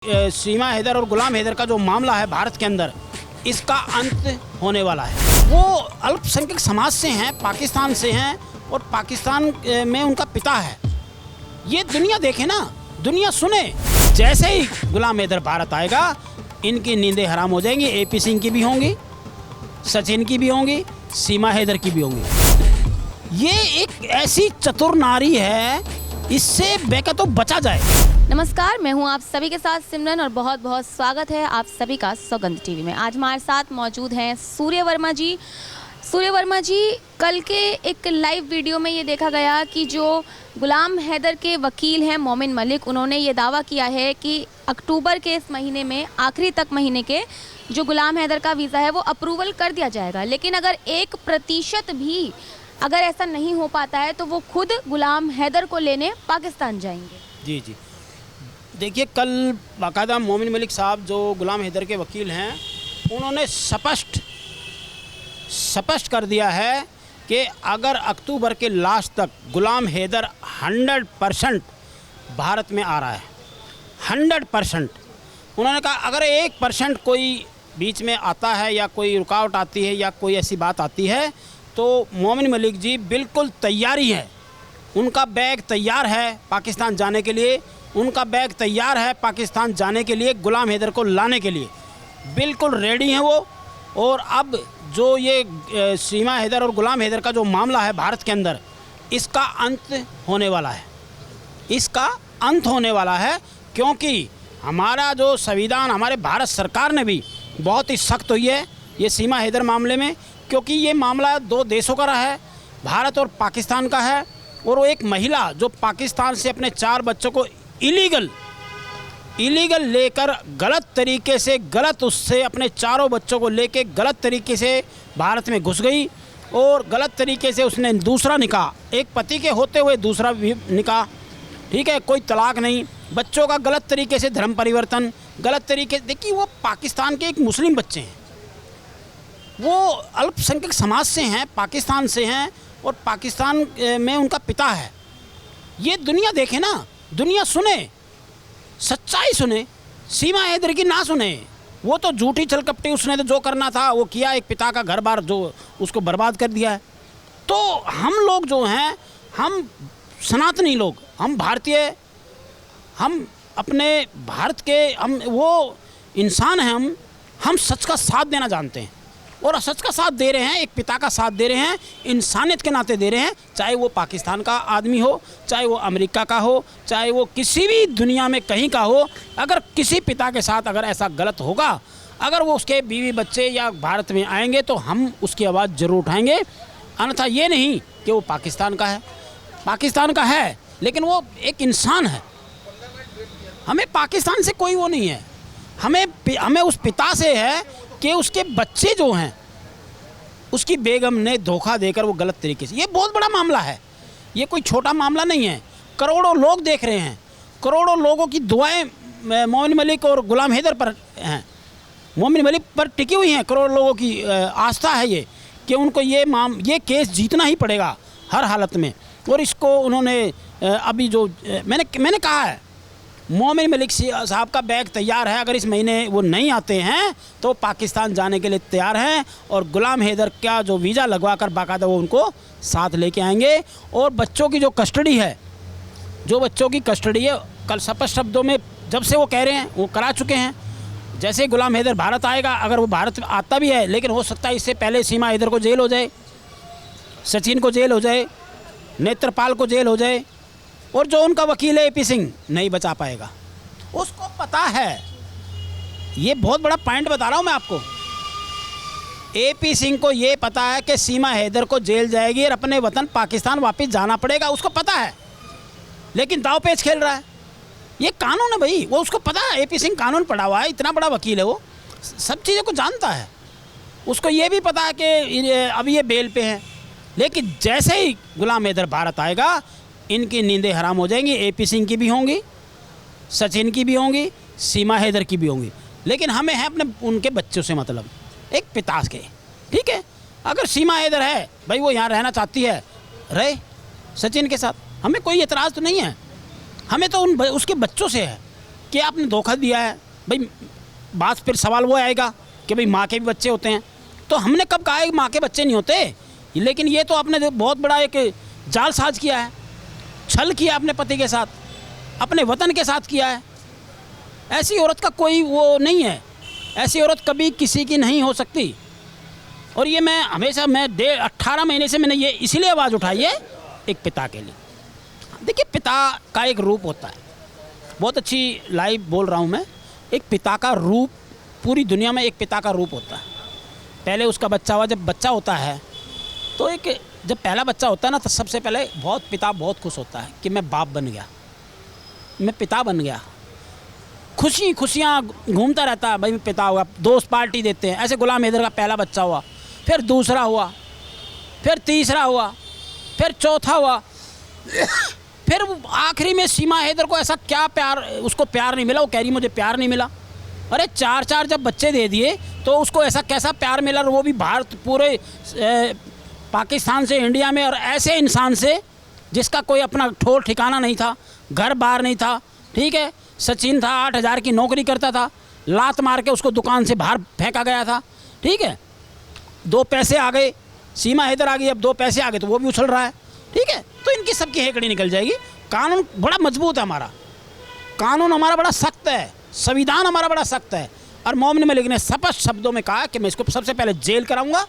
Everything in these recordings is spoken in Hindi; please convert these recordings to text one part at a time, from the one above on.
सीमा हैदर और गुलाम हैदर का जो मामला है भारत के अंदर, इसका अंत होने वाला है। वो अल्पसंख्यक समाज से हैं, पाकिस्तान से हैं और पाकिस्तान में उनका पिता है। ये दुनिया देखे ना, दुनिया सुने। जैसे ही गुलाम हैदर भारत आएगा, इनकी नींदें हराम हो जाएंगी। AP सिंह की भी होंगी, सचिन की भी होंगी, सीमा हैदर की भी होंगी। ये एक ऐसी चतुर नारी है, इससे बेका तो बचा जाए। नमस्कार, मैं हूं आप सभी के साथ सिमरन और बहुत बहुत स्वागत है आप सभी का सौगंध टीवी में। आज हमारे साथ मौजूद हैं सूर्य वर्मा जी। सूर्य वर्मा जी, कल के एक लाइव वीडियो में ये देखा गया कि जो गुलाम हैदर के वकील हैं मोमिन मलिक, उन्होंने ये दावा किया है कि अक्टूबर के इस महीने में, आखिरी तक महीने के, जो गुलाम हैदर का वीज़ा है वो अप्रूवल कर दिया जाएगा। लेकिन अगर 1% भी अगर ऐसा नहीं हो पाता है तो वो खुद गुलाम हैदर को लेने पाकिस्तान जाएंगे। जी जी, देखिए, कल बाकायदा मोमिन मलिक साहब जो गुलाम हैदर के वकील हैं, उन्होंने स्पष्ट कर दिया है कि अगर अक्टूबर के लास्ट तक गुलाम हैदर 100% भारत में आ रहा है, 100%, उन्होंने कहा अगर 1% कोई बीच में आता है या कोई रुकावट आती है या कोई ऐसी बात आती है तो मोमिन मलिक जी बिल्कुल तैयारी है। उनका बैग तैयार है पाकिस्तान जाने के लिए, उनका बैग तैयार है पाकिस्तान जाने के लिए, गुलाम हैदर को लाने के लिए बिल्कुल रेडी हैं वो। और अब जो ये सीमा हैदर और गुलाम हैदर का जो मामला है भारत के अंदर, इसका अंत होने वाला है। इसका अंत होने वाला है क्योंकि हमारा जो संविधान, हमारे भारत सरकार ने भी बहुत ही सख्त हुई है ये सीमा हैदर मामले में, क्योंकि ये मामला 2 देशों का रहा है, भारत और पाकिस्तान का है। और वो एक महिला जो पाकिस्तान से अपने 4 बच्चों को इलीगल लेकर गलत तरीके से, उससे अपने 4 बच्चों को लेके गलत तरीके से भारत में घुस गई और गलत तरीके से उसने दूसरा निकाह, एक पति के होते हुए दूसरा भी निकाह, ठीक है, कोई तलाक नहीं, बच्चों का गलत तरीके से धर्म परिवर्तन, गलत तरीके। देखिए, वो पाकिस्तान के एक मुस्लिम बच्चे हैं, वो अल्पसंख्यक समाज से हैं, पाकिस्तान से हैं और पाकिस्तान में उनका पिता है। ये दुनिया देखे ना, दुनिया सुने, सच्चाई सुने, सीमा हैदर की ना सुने। वो तो झूठी छलकपटी, उसने तो जो करना था वो किया, एक पिता का घर बार जो उसको बर्बाद कर दिया है। तो हम लोग जो हैं, हम सनातनी लोग, हम भारतीय, हम अपने भारत के, हम वो इंसान हैं, हम सच का साथ देना जानते हैं और सच का साथ दे रहे हैं, एक पिता का साथ दे रहे हैं, इंसानियत के नाते दे रहे हैं। चाहे वो पाकिस्तान का आदमी हो, चाहे वो अमेरिका का हो, चाहे वो किसी भी दुनिया में कहीं का हो, अगर किसी पिता के साथ अगर ऐसा गलत होगा, अगर वो उसके बीवी बच्चे या भारत में आएंगे तो हम उसकी आवाज़ ज़रूर उठाएंगे। अन्यथा ये नहीं कि वो पाकिस्तान का है, पाकिस्तान का है लेकिन वो एक इंसान है। हमें पाकिस्तान से कोई वो नहीं है, हमें उस पिता से है कि उसके बच्चे जो हैं, उसकी बेगम ने धोखा देकर वो गलत तरीके से, ये बहुत बड़ा मामला है, ये कोई छोटा मामला नहीं है। करोड़ों लोग देख रहे हैं, करोड़ों लोगों की दुआएं मोमिन मलिक और गुलाम हैदर पर हैं, मोमिन मलिक पर टिकी हुई हैं। करोड़ों लोगों की आस्था है ये कि उनको ये केस जीतना ही पड़ेगा हर हालत में। और इसको उन्होंने अभी जो मैंने कहा है, मोमिन मलिक साहब का बैग तैयार है। अगर इस महीने वो नहीं आते हैं तो पाकिस्तान जाने के लिए तैयार हैं और गुलाम हैदर का जो वीज़ा लगवा कर बाकायदा वो उनको साथ लेके आएंगे। और बच्चों की जो कस्टडी है, कल स्पष्ट शब्दों में जब से वो कह रहे हैं, वो करा चुके हैं। जैसे गुलाम हैदर भारत आएगा, अगर वो भारत आता भी है, लेकिन हो सकता है इससे पहले सीमा हैदर को जेल हो जाए, सचिन को जेल हो जाए, नेत्रपाल को जेल हो जाए, और जो उनका वकील है AP सिंह नहीं बचा पाएगा। उसको पता है, ये बहुत बड़ा पॉइंट बता रहा हूँ मैं आपको, AP सिंह को ये पता है कि सीमा हैदर को जेल जाएगी और अपने वतन पाकिस्तान वापस जाना पड़ेगा, उसको पता है। लेकिन दाव पेच खेल रहा है, ये कानून है भाई, वो उसको पता है। AP सिंह कानून पढ़ा हुआ है, इतना बड़ा वकील है, वो सब चीज़ों को जानता है। उसको ये भी पता है कि अभी ये बेल पे हैं, लेकिन जैसे ही गुलाम हैदर भारत आएगा, इनकी नींदें हराम हो जाएंगी। AP सिंह की भी होंगी, सचिन की भी होंगी, सीमा हैदर की भी होंगी। लेकिन हमें है अपने उनके बच्चों से मतलब, एक पिता के, ठीक है। अगर सीमा हैदर है भाई, वो यहाँ रहना चाहती है, रहे सचिन के साथ, हमें कोई एतराज़ तो नहीं है। हमें तो उसके बच्चों से है, कि आपने धोखा दिया है। भाई बात फिर सवाल वो आएगा कि भाई माँ के भी बच्चे होते हैं। तो हमने कब कहा है कि माँ के बच्चे नहीं होते? लेकिन ये तो आपने बहुत बड़ा एक जालसाज किया है, छल किया अपने पति के साथ, अपने वतन के साथ किया है। ऐसी औरत का कोई वो नहीं है, ऐसी औरत कभी किसी की नहीं हो सकती। और ये मैं हमेशा 18 महीने से मैंने ये इसीलिए आवाज़ उठाई है एक पिता के लिए। देखिए पिता का एक रूप होता है, बहुत अच्छी लाइव बोल रहा हूँ मैं, एक पिता का रूप पूरी दुनिया में एक पिता का रूप होता है। पहले उसका बच्चा हुआ, जब बच्चा होता है तो जब पहला बच्चा होता है ना, तो सबसे पहले पिता बहुत खुश होता है कि मैं बाप बन गया, मैं पिता बन गया। खुशियाँ घूमता रहता है, भाई पिता हुआ, दोस्त पार्टी देते हैं। ऐसे गुलाम हैदर का पहला बच्चा हुआ, फिर दूसरा हुआ, फिर तीसरा हुआ, फिर चौथा हुआ, फिर आखिरी में सीमा हैदर को ऐसा क्या प्यार, उसको प्यार नहीं मिला। वो कह रही मुझे प्यार नहीं मिला। अरे 4 जब बच्चे दे दिए तो उसको ऐसा कैसा प्यार मिला, और वो भी भारत पूरे पाकिस्तान से इंडिया में, और ऐसे इंसान से जिसका कोई अपना ठोर ठिकाना नहीं था, घर बार नहीं था। ठीक है, सचिन था, 8,000 की नौकरी करता था, लात मार के उसको दुकान से बाहर फेंका गया था। ठीक है, 2 पैसे आ गए, सीमा हैदर आ गई, अब 2 पैसे आ गए तो वो भी उछल रहा है। ठीक है, तो इनकी सबकी हेकड़ी निकल जाएगी। कानून बड़ा मजबूत है हमारा, कानून हमारा बड़ा सख्त है, संविधान हमारा बड़ा सख्त है। और मोमिन मलिक ने स्पष्ट शब्दों में कहा कि मैं इसको सबसे पहले जेल कराऊंगा,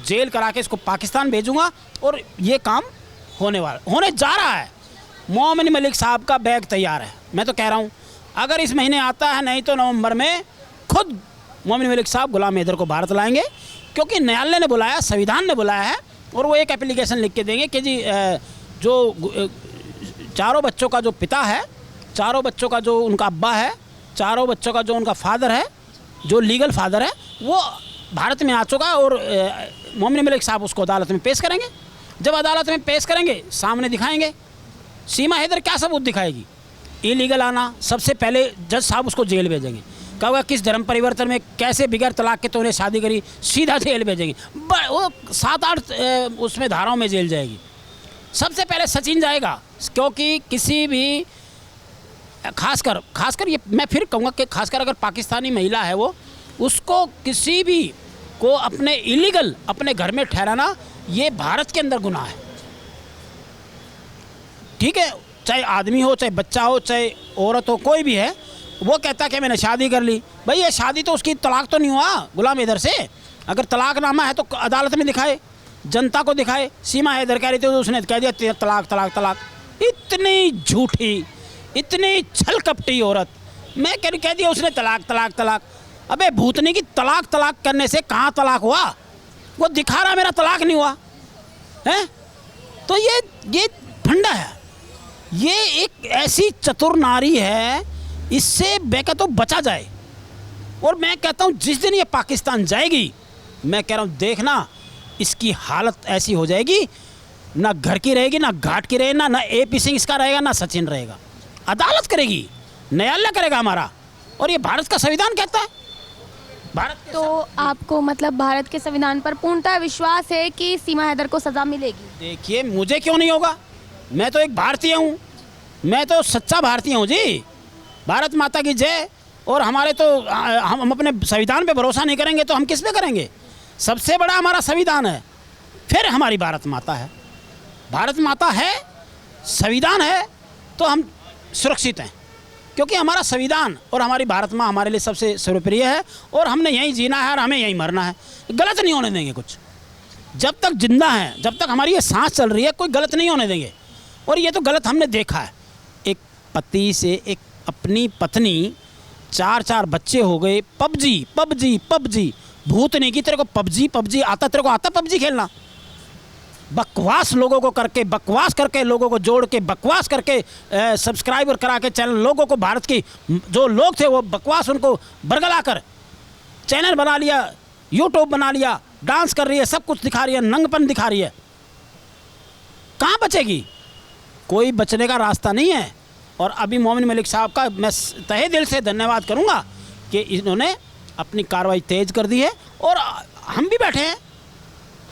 जेल करा के इसको पाकिस्तान भेजूंगा, और ये काम होने जा रहा है। मोमिन मलिक साहब का बैग तैयार है। मैं तो कह रहा हूँ अगर इस महीने आता है, नहीं तो नवंबर में खुद मोमिन मलिक साहब गुलाम हैदर को भारत लाएंगे, क्योंकि न्यायालय ने बुलाया, संविधान ने बुलाया है। और वो एक एप्लीकेशन लिख के देंगे कि जी जो चारों बच्चों का जो पिता है, चारों बच्चों का जो उनका अब्बा है, चारों बच्चों का जो उनका फादर है, जो लीगल फादर है, वो भारत में आ चुका है। और मोमिन मलिक साहब उसको अदालत में पेश करेंगे। जब अदालत में पेश करेंगे, सामने दिखाएंगे, सीमा हैदर क्या सबूत दिखाएगी? इलीगल आना। सबसे पहले जज साहब उसको जेल भेजेंगे, कहोगा किस धर्म परिवर्तन में कैसे बिगैर तलाक के तो उन्हें शादी करी, सीधा जेल भेजेंगे। वो 7-8 उसमें धाराओं में जेल जाएगी। सबसे पहले सचिन जाएगा, क्योंकि किसी भी खासकर ये मैं फिर कहूँगा कि खासकर अगर पाकिस्तानी महिला है, वो उसको किसी भी को अपने इलीगल अपने घर में ठहराना, ये भारत के अंदर गुनाह है। ठीक है, चाहे आदमी हो, चाहे बच्चा हो, चाहे औरत हो, कोई भी है, वो कहता कि मैंने शादी कर ली। भाई ये शादी तो उसकी तलाक तो नहीं हुआ गुलाम हैदर से। अगर तलाकनामा है तो अदालत में दिखाए, जनता को दिखाए। सीमा हैदर कह रही थी तो उसने कह दिया तलाक तलाक तलाक। इतनी झूठी, इतनी छल कपटी औरत, मैं कह दिया उसने तलाक तलाक तलाक। अबे भूतनी की, तलाक तलाक करने से कहाँ तलाक हुआ? वो दिखा रहा मेरा तलाक नहीं हुआ है। तो ये फंडा है, ये एक ऐसी चतुर नारी है, इससे बेका तो बचा जाए। और मैं कहता हूँ जिस दिन ये पाकिस्तान जाएगी, मैं कह रहा हूँ देखना इसकी हालत ऐसी हो जाएगी, ना घर की रहेगी, ना घाट की रहेगी, ना AP सिंह इसका रहेगा, ना सचिन रहेगा। अदालत करेगी, न्यायालय करेगा हमारा। और ये भारत का संविधान कहता है। भारत तो आपको मतलब भारत के संविधान पर पूर्णतः विश्वास है कि सीमा हैदर को सज़ा मिलेगी? देखिए मुझे क्यों नहीं होगा, मैं तो एक भारतीय हूँ, मैं तो सच्चा भारतीय हूँ जी। भारत माता की जय। और हमारे तो हम अपने संविधान पे भरोसा नहीं करेंगे तो हम किस पे करेंगे? सबसे बड़ा हमारा संविधान है, फिर हमारी भारत माता है। भारत माता है, संविधान है, तो हम सुरक्षित हैं, क्योंकि हमारा संविधान और हमारी भारत माँ हमारे लिए सबसे सर्वप्रिय है। और हमने यहीं जीना है और हमें यहीं मरना है। गलत नहीं होने देंगे कुछ। जब तक जिंदा हैं, जब तक हमारी ये सांस चल रही है, कोई गलत नहीं होने देंगे। और ये तो गलत हमने देखा है। एक पति से एक अपनी पत्नी, 4 बच्चे हो गए, पबजी। भूतनी की, तेरे को पबजी आता? तेरे को आता पबजी खेलना? बकवास लोगों को करके, बकवास करके लोगों को जोड़ के, बकवास करके सब्सक्राइबर करा के चैनल, लोगों को भारत की जो लोग थे वो बकवास उनको बरगला कर चैनल बना लिया, यूट्यूब बना लिया, डांस कर रही है, सब कुछ दिखा रही है, नंगपन दिखा रही है। कहाँ बचेगी? कोई बचने का रास्ता नहीं है। और अभी मोमिन मलिक साहब का मैं तहे दिल से धन्यवाद करूँगा कि इन्होंने अपनी कार्रवाई तेज कर दी है। और हम भी बैठे हैं,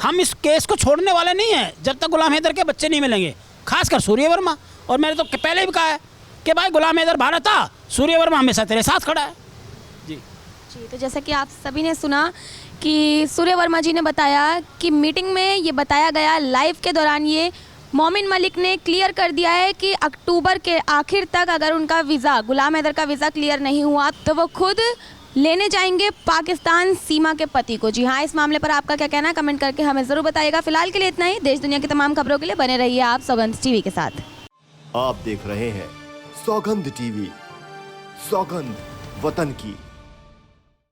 हम इस केस को छोड़ने वाले नहीं हैं जब तक गुलाम हैदर के बच्चे नहीं मिलेंगे, खासकर सूर्य वर्मा। और मैंने तो पहले भी कहा है कि भाई गुलाम हैदर भारत आ, सूर्य वर्मा हमेशा तेरे साथ खड़ा है। जी जी, तो जैसा कि आप सभी ने सुना कि सूर्य वर्मा जी ने बताया कि मीटिंग में ये बताया गया, लाइव के दौरान ये मोमिन मलिक ने क्लियर कर दिया है कि अक्टूबर के आखिर तक अगर उनका वीज़ा, गुलाम हैदर का वीज़ा क्लियर नहीं हुआ तो वो खुद लेने जाएंगे पाकिस्तान सीमा के पति को। जी हाँ, इस मामले पर आपका क्या कहना है कमेंट करके हमें ज़रूर बताइएगा। फिलहाल के लिए इतना ही। देश दुनिया की तमाम खबरों के लिए बने रहिए आप सौगंध टीवी के साथ। आप देख रहे हैं सौगंध टीवी, सौगंध वतन की।